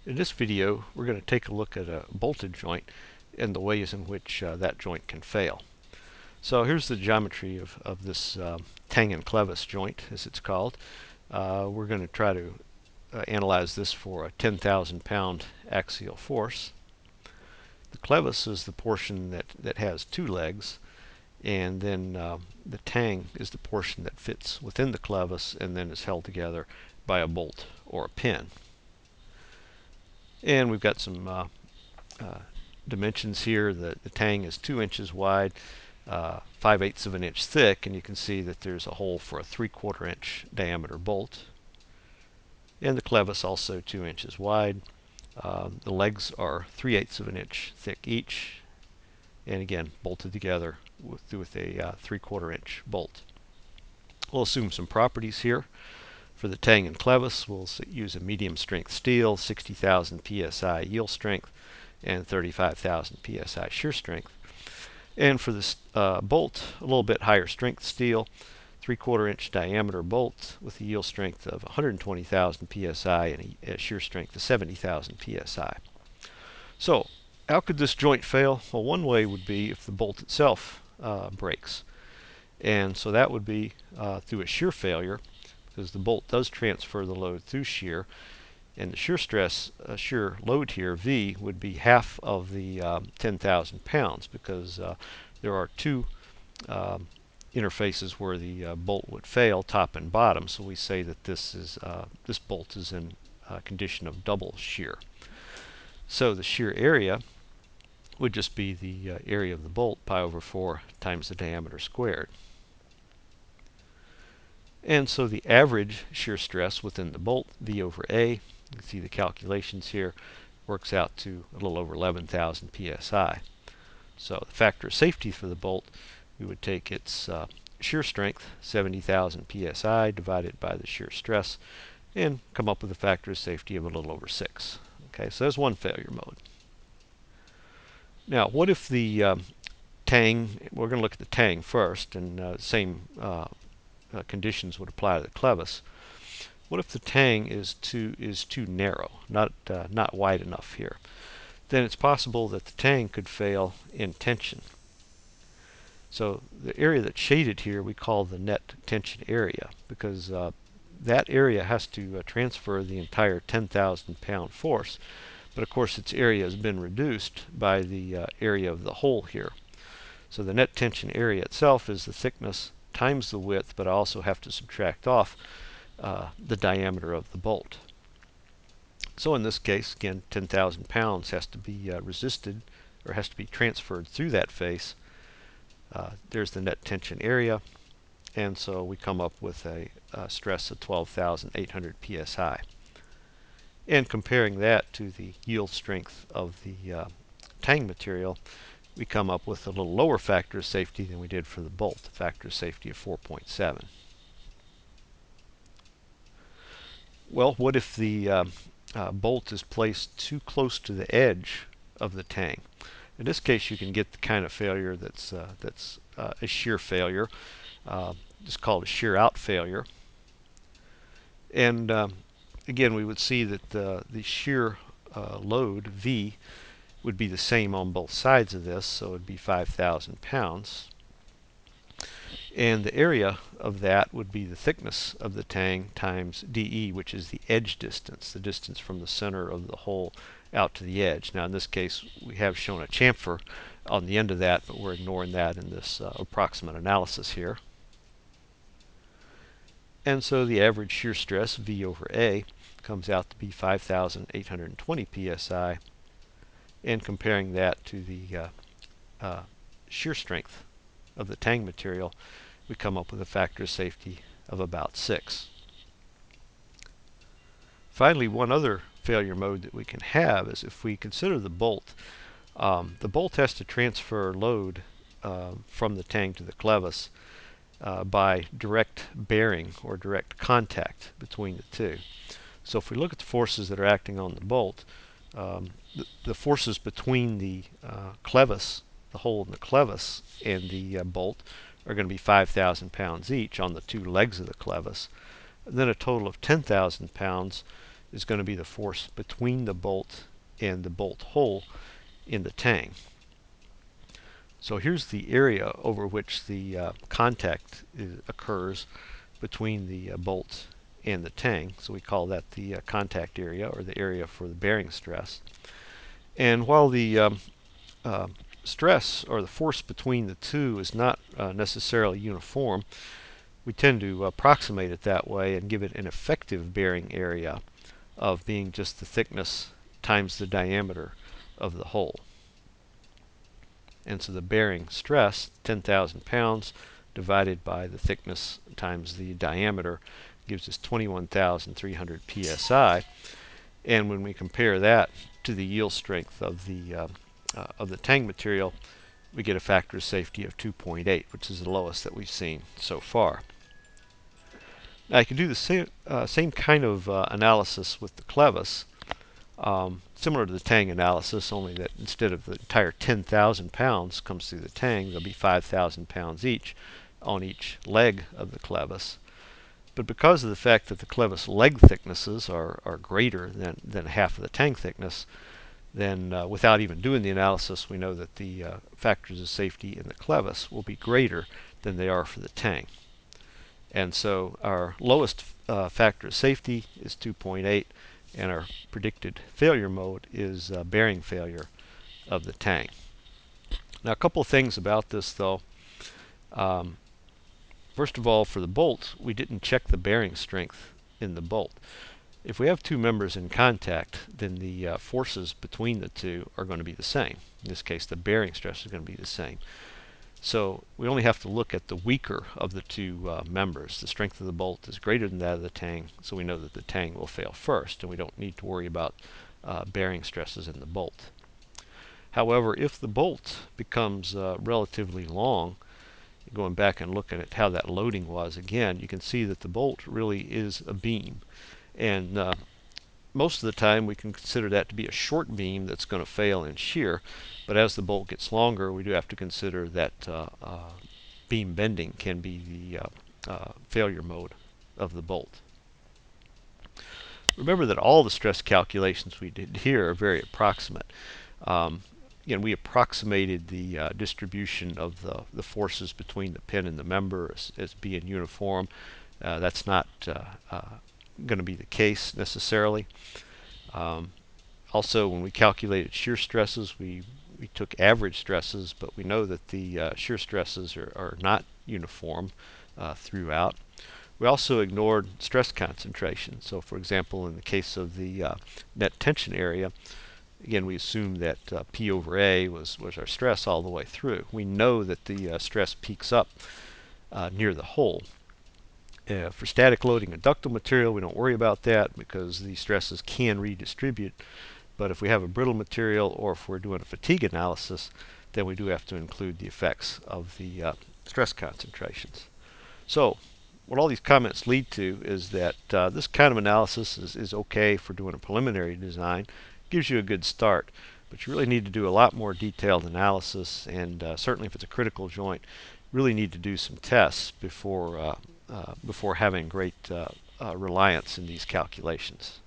In this video, we're going to take a look at a bolted joint and the ways in which that joint can fail. So here's the geometry of this tang-and Clevis joint, as it's called. We're going to try to analyze this for a 10,000 pound axial force. The Clevis is the portion that has two legs, and then the tang is the portion that fits within the Clevis and then is held together by a bolt or a pin. And we've got some dimensions here. The tang is 2 inches wide, 5/8 of an inch thick, and you can see that there's a hole for a 3/4 inch diameter bolt. And the Clevis also 2 inches wide. The legs are 3/8 of an inch thick each, and again bolted together with a 3/4 inch bolt. We'll assume some properties here. For the tang-and Clevis, we'll use a medium strength steel, 60,000 psi yield strength, and 35,000 psi shear strength. And for this bolt, a little bit higher strength steel, 3/4 inch diameter bolt with a yield strength of 120,000 psi and a shear strength of 70,000 psi. So, how could this joint fail? Well, one way would be if the bolt itself breaks. And so that would be through a shear failure, because the bolt does transfer the load through shear, and the shear stress, shear load here, V, would be half of the 10,000 pounds, because there are two interfaces where the bolt would fail, top and bottom. So we say that this bolt is in a condition of double shear. So the shear area would just be the area of the bolt, pi/4 times the diameter squared. And so the average shear stress within the bolt, V/A, you can see the calculations here, works out to a little over 11,000 psi. So the factor of safety for the bolt, we would take its shear strength, 70,000 psi, divided by the shear stress, and come up with a factor of safety of a little over 6. Okay, so that's one failure mode. Now, what if the tang, we're going to look at the tang first, and same conditions would apply to the Clevis. What if the tang is too narrow, not wide enough here? Then it's possible that the tang could fail in tension. So the area that's shaded here we call the net tension area, because that area has to transfer the entire 10,000 pound force, but of course its area has been reduced by the area of the hole here. So the net tension area itself is the thickness times the width, but I also have to subtract off the diameter of the bolt. So in this case, again, 10,000 pounds has to be resisted, or has to be transferred through that face. There's the net tension area, and so we come up with a stress of 12,800 psi. And comparing that to the yield strength of the tang material, we come up with a little lower factor of safety than we did for the bolt, a factor of safety of 4.7. Well, what if the bolt is placed too close to the edge of the tang? In this case, you can get the kind of failure that's a shear failure. It's called a shear-out failure. And again, we would see that the shear load, V, would be the same on both sides of this, so it would be 5,000 pounds. And the area of that would be the thickness of the tang times dE, which is the edge distance, the distance from the center of the hole out to the edge. Now in this case, we have shown a chamfer on the end of that, but we're ignoring that in this approximate analysis here. And so the average shear stress, V/A, comes out to be 5,820 psi. And comparing that to the shear strength of the tang material, we come up with a factor of safety of about 6. Finally, one other failure mode that we can have is if we consider the bolt. The bolt has to transfer load from the tang to the Clevis by direct bearing or direct contact between the two. So if we look at the forces that are acting on the bolt, the forces between the Clevis, the hole in the Clevis, and the bolt are going to be 5,000 pounds each on the two legs of the Clevis. And then a total of 10,000 pounds is going to be the force between the bolt and the bolt hole in the tang. So here's the area over which the contact occurs between the bolt and the tang. So we call that the contact area, or the area for the bearing stress. And while the stress or the force between the two is not necessarily uniform, we tend to approximate it that way and give it an effective bearing area of being just the thickness times the diameter of the hole. And so the bearing stress, 10,000 pounds, divided by the thickness times the diameter, gives us 21,300 psi. And when we compare that to the yield strength of the tang material, we get a factor of safety of 2.8, which is the lowest that we've seen so far. Now you can do the same kind of analysis with the Clevis, similar to the tang analysis, only that instead of the entire 10,000 pounds comes through the tang, there'll be 5,000 pounds each on each leg of the Clevis. But because of the fact that the Clevis leg thicknesses are greater than half of the tang thickness, then without even doing the analysis, we know that the factors of safety in the Clevis will be greater than they are for the tang. And so our lowest factor of safety is 2.8, and our predicted failure mode is bearing failure of the tang. Now a couple of things about this though. First of all, for the bolt, we didn't check the bearing strength in the bolt. If we have two members in contact, then the forces between the two are going to be the same. In this case, the bearing stress is going to be the same. So we only have to look at the weaker of the two members. The strength of the bolt is greater than that of the tang, so we know that the tang will fail first, and we don't need to worry about bearing stresses in the bolt. However, if the bolt becomes relatively long, going back and looking at how that loading was again, you can see that the bolt really is a beam. And most of the time we can consider that to be a short beam that's going to fail in shear, but as the bolt gets longer, we do have to consider that beam bending can be the failure mode of the bolt. Remember that all the stress calculations we did here are very approximate. Again, we approximated the distribution of the forces between the pin and the member as being uniform. That's not going to be the case necessarily. Also, when we calculated shear stresses, we took average stresses, but we know that the shear stresses are not uniform throughout. We also ignored stress concentration. So for example, in the case of the net tension area, again, we assume that P over A was our stress all the way through. We know that the stress peaks up near the hole. For static loading and ductile material, we don't worry about that because the stresses can redistribute. But if we have a brittle material, or if we're doing a fatigue analysis, then we do have to include the effects of the stress concentrations. So what all these comments lead to is that this kind of analysis is okay for doing a preliminary design. It gives you a good start, but you really need to do a lot more detailed analysis, and certainly if it's a critical joint, really need to do some tests before having great reliance in these calculations.